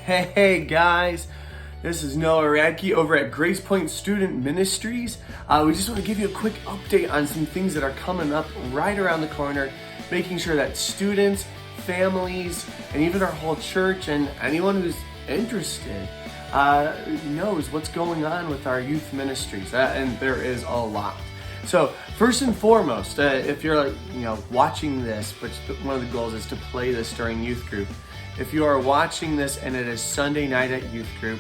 Hey guys, this is Noah Radke over at Grace Point Student Ministries. We just want to give you a quick update on some things that are coming up right around the corner, making sure that students, families, and even our whole church and anyone who's interested knows what's going on with our youth ministries, and there is a lot. So first and foremost, if you're watching this, which one of the goals is to play this during youth group. If you are watching this and it is Sunday night at youth group,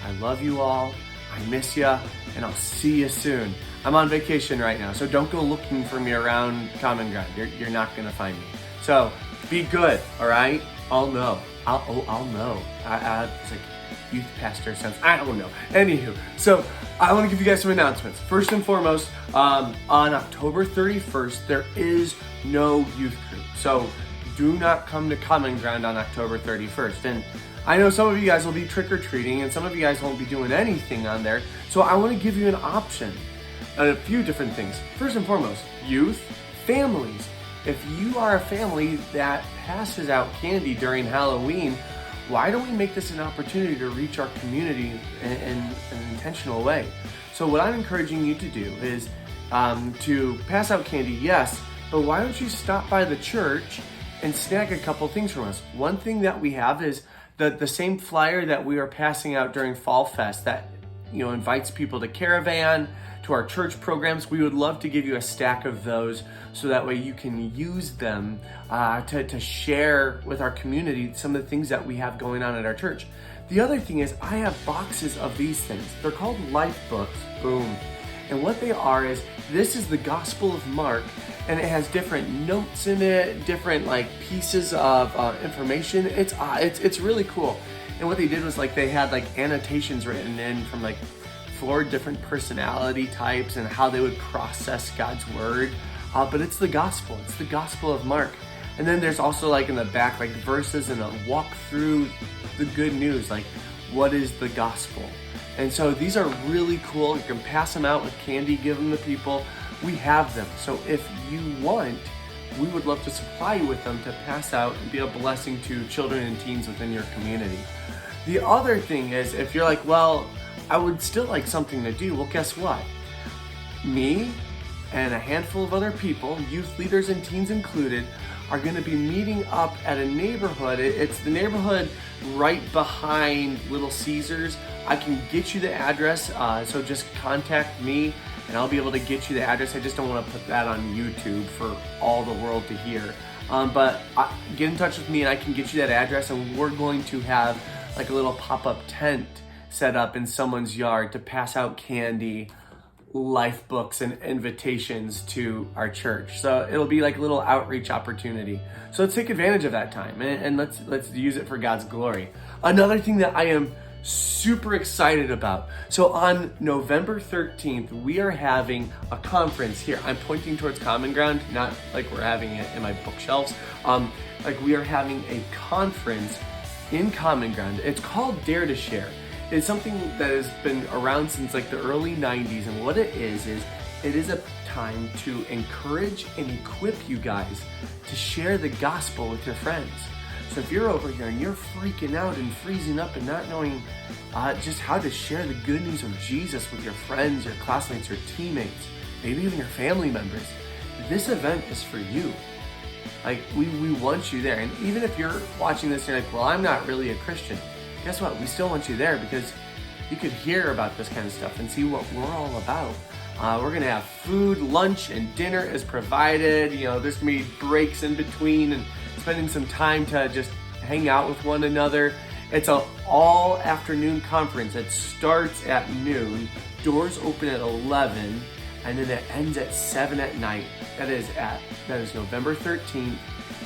I love you all, I miss you, and I'll see you soon. I'm on vacation right now, so don't go looking for me around Common Ground. You're not gonna find me. So be good, all right? I'll know. I'll know. It's like youth pastor sounds, I don't know. Anywho, so I want to give you guys some announcements. First and foremost, on October 31st, there is no youth group. So do not come to Common Ground on October 31st. And I know some of you guys will be trick-or-treating and some of you guys won't be doing anything on there. So I want to give you an option on a few different things. First and foremost, youth, families. If you are a family that passes out candy during Halloween, why don't we make this an opportunity to reach our community in an intentional way? So what I'm encouraging you to do is to pass out candy, yes, but why don't you stop by the church and snag a couple things from us? One thing that we have is the same flyer that we are passing out during Fall Fest that invites people to caravan, to our church programs. We would love to give you a stack of those so that way you can use them to share with our community some of the things that we have going on at our church. The other thing is I have boxes of these things. They're called life books. Boom. And what they are is, this is the Gospel of Mark, and it has different notes in it, different pieces of information. It's really cool. And what they did was they had annotations written in from 4 different personality types and how they would process God's word. But it's the gospel. It's the Gospel of Mark. And then there's also in the back verses and a walk through the good news, what is the gospel. And so these are really cool. You can pass them out with candy, give them to people. We have them. So if you want, we would love to supply you with them to pass out and be a blessing to children and teens within your community. The other thing is, if you're well, I would still like something to do. Well, guess what? Me and a handful of other people, youth leaders and teens included, are going to be meeting up at a neighborhood. It's the neighborhood right behind Little Caesars. I can get you the address, so just contact me and I'll be able to get you the address. I just don't want to put that on YouTube for all the world to hear. But get in touch with me and I can get you that address, and we're going to have a little pop-up tent set up in someone's yard to pass out candy, life books, and invitations to our church. So it'll be a little outreach opportunity. So let's take advantage of that time and let's use it for God's glory. Another thing that I am super excited about. So on November 13th, we are having a conference here. I'm pointing towards Common Ground, not we're having it in my bookshelves. We are having a conference in Common Ground. It's called Dare to Share. It's something that has been around since the early 90s, and what it is it is a time to encourage and equip you guys to share the gospel with your friends. So if you're over here and you're freaking out and freezing up and not knowing just how to share the good news of Jesus with your friends, your classmates, your teammates, maybe even your family members, this event is for you. We want you there. And even if you're watching this and you're well, I'm not really a Christian, guess what? We still want you there because you could hear about this kind of stuff and see what we're all about. We're gonna have food, lunch, and dinner is provided. There's gonna be breaks in between and spending some time to just hang out with one another. It's an all afternoon conference. It starts at noon, doors open at 11, and then it ends at 7 at night. That is November 13th,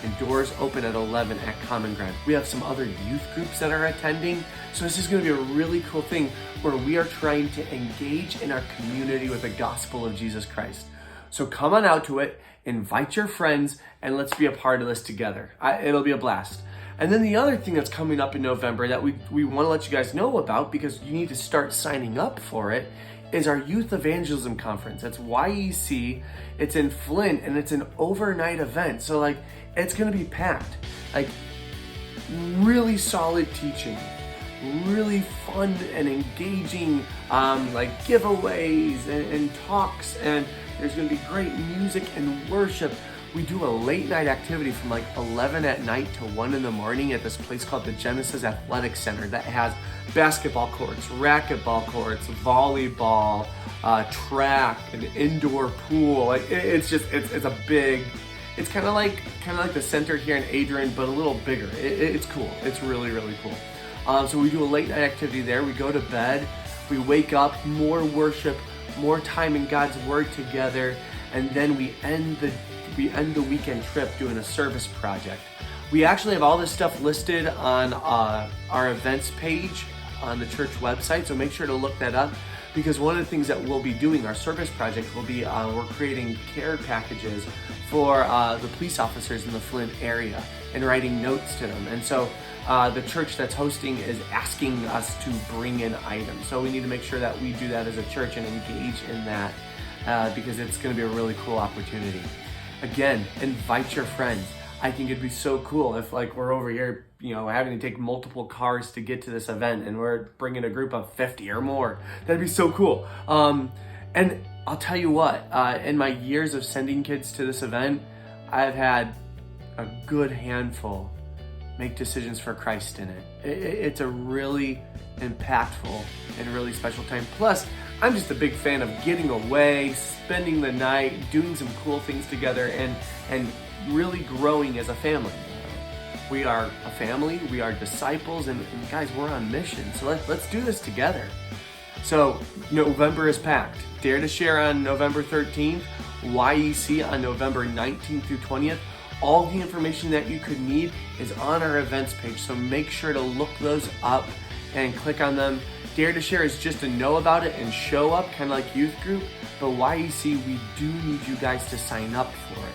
and doors open at 11 at Common Ground. We have some other youth groups that are attending, so this is going to be a really cool thing where we are trying to engage in our community with the gospel of Jesus Christ. So come on out to it, invite your friends, and let's be a part of this together. It'll be a blast. And then the other thing that's coming up in November that we want to let you guys know about, because you need to start signing up for it, is our Youth Evangelism Conference. That's YEC. It's in Flint, and it's an overnight event. So it's gonna be packed. Really solid teaching. really fun and engaging like giveaways and talks, and there's going to be great music and worship. We do a late night activity from like 11 at night to 1 in the morning at this place called the Genesis Athletic Center that has basketball courts, racquetball courts, volleyball, track, an indoor pool. Like it's a big, it's kind of like the center here in Adrian, but a little bigger. It's cool. It's really, really cool. So we do a late night activity there. We go to bed, we wake up, more worship, more time in God's Word together, and then we end the weekend trip doing a service project. We actually have all this stuff listed on our events page on the church website, so make sure to look that up, because one of the things that we'll be doing, our service project, will be we're creating care packages for the police officers in the Flint area and writing notes to them. And so the church that's hosting is asking us to bring in items. So we need to make sure that we do that as a church and engage in that because it's going to be a really cool opportunity. Again, invite your friends. I think it'd be so cool if like we're over here, having to take multiple cars to get to this event and we're bringing a group of 50 or more. That'd be so cool. And I'll tell you what, in my years of sending kids to this event, I've had a good handful make decisions for Christ in it. It's a really impactful and really special time. Plus, I'm just a big fan of getting away, spending the night, doing some cool things together, and really growing as a family. We are a family, we are disciples, and guys, we're on mission. So let's do this together. So November is packed. Dare to Share on November 13th, YEC on November 19th through 20th. All the information that you could need is on our events page, so make sure to look those up and click on them. Dare to Share is just to know about it and show up, kind of like youth group, but YEC, we do need you guys to sign up for it.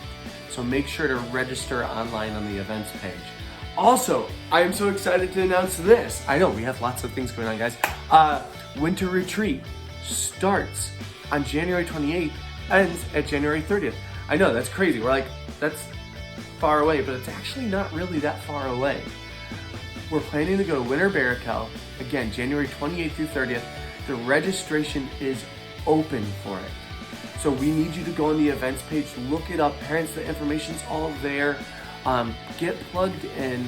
So make sure to register online on the events page. Also, I am so excited to announce this. I know we have lots of things going on, guys. Winter Retreat starts on January 28th, ends at January 30th. I know, that's crazy. We're like, that's far away, but it's actually not really that far away. We're planning to go to Winter Barakel, again, January 28th through 30th. The registration is open for it. So we need you to go on the events page, look it up. Parents, the information's all there. Get plugged in,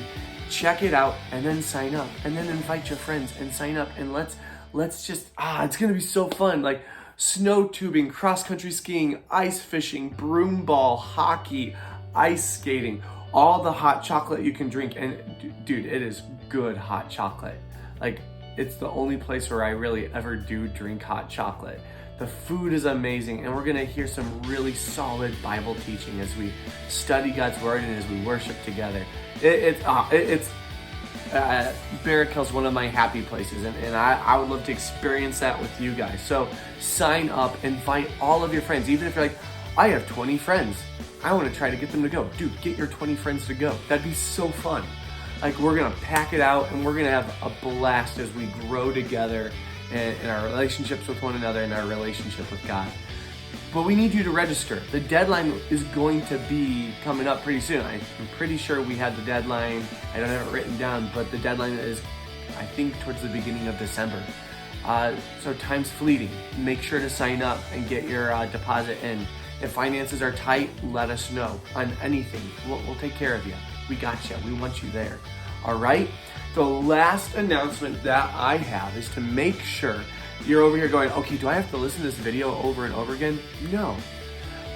check it out, and then sign up. And then invite your friends and sign up. And let's just, it's gonna be so fun. Like snow tubing, cross-country skiing, ice fishing, broom ball, hockey, ice skating, all the hot chocolate you can drink. And dude, it is good hot chocolate. Like it's the only place where I really ever do drink hot chocolate. The food is amazing, and we're gonna hear some really solid Bible teaching as we study God's Word and as we worship together. Barakel's one of my happy places, and I would love to experience that with you guys. So sign up, invite all of your friends. Even if you're like, I have 20 friends, I wanna try to get them to go. Dude, get your 20 friends to go. That'd be so fun. Like we're gonna pack it out, and we're gonna have a blast as we grow together in our relationships with one another and our relationship with God. But we need you to register. The deadline is going to be coming up pretty soon. I'm pretty sure we had the deadline. I don't have it written down, but the deadline is, I think, towards the beginning of December. So time's fleeting. Make sure to sign up and get your deposit in. If finances are tight, let us know on anything. We'll take care of you. We got you. We want you there. All right? The last announcement that I have is to make sure you're over here going, okay, do I have to listen to this video over and over again? No.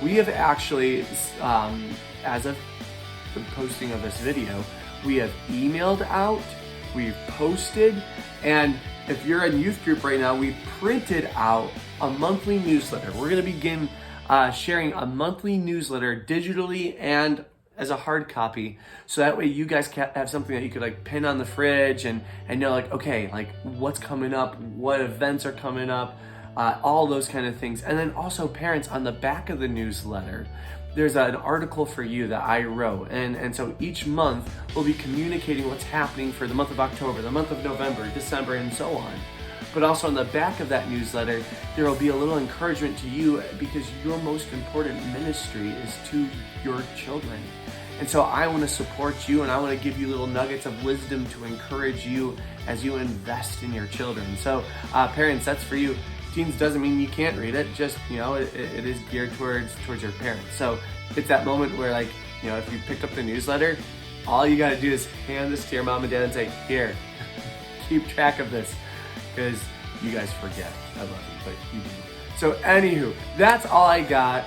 We have actually, as of the posting of this video, we have emailed out, we've posted, and if you're in youth group right now, we printed out a monthly newsletter. We're going to begin sharing a monthly newsletter digitally and as a hard copy, so that way you guys can have something that you could like pin on the fridge and know like, okay, like what's coming up, what events are coming up, all those kind of things. And then also parents, on the back of the newsletter, there's an article for you that I wrote. And so each month we'll be communicating what's happening for the month of October, the month of November, December, and so on. But also on the back of that newsletter, there will be a little encouragement to you, because your most important ministry is to your children. And so I want to support you, and I want to give you little nuggets of wisdom to encourage you as you invest in your children. So parents, that's for you. Teens doesn't mean you can't read it, just, it is geared towards your parents. So it's that moment where, like, if you picked up the newsletter, all you got to do is hand this to your mom and dad and say, here, keep track of this, because you guys forget. I love you, but you do. So anywho, that's all I got.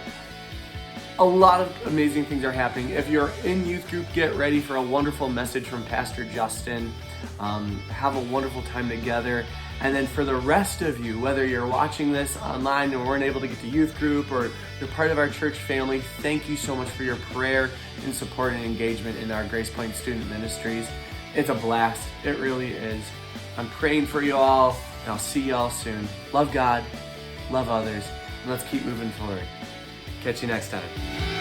A lot of amazing things are happening. If you're in youth group, get ready for a wonderful message from Pastor Justin. Have a wonderful time together. And then for the rest of you, whether you're watching this online and weren't able to get to youth group, or you're part of our church family, thank you so much for your prayer and support and engagement in our Grace Point Student Ministries. It's a blast. It really is. I'm praying for you all, and I'll see you all soon. Love God, love others, and let's keep moving forward. Catch you next time.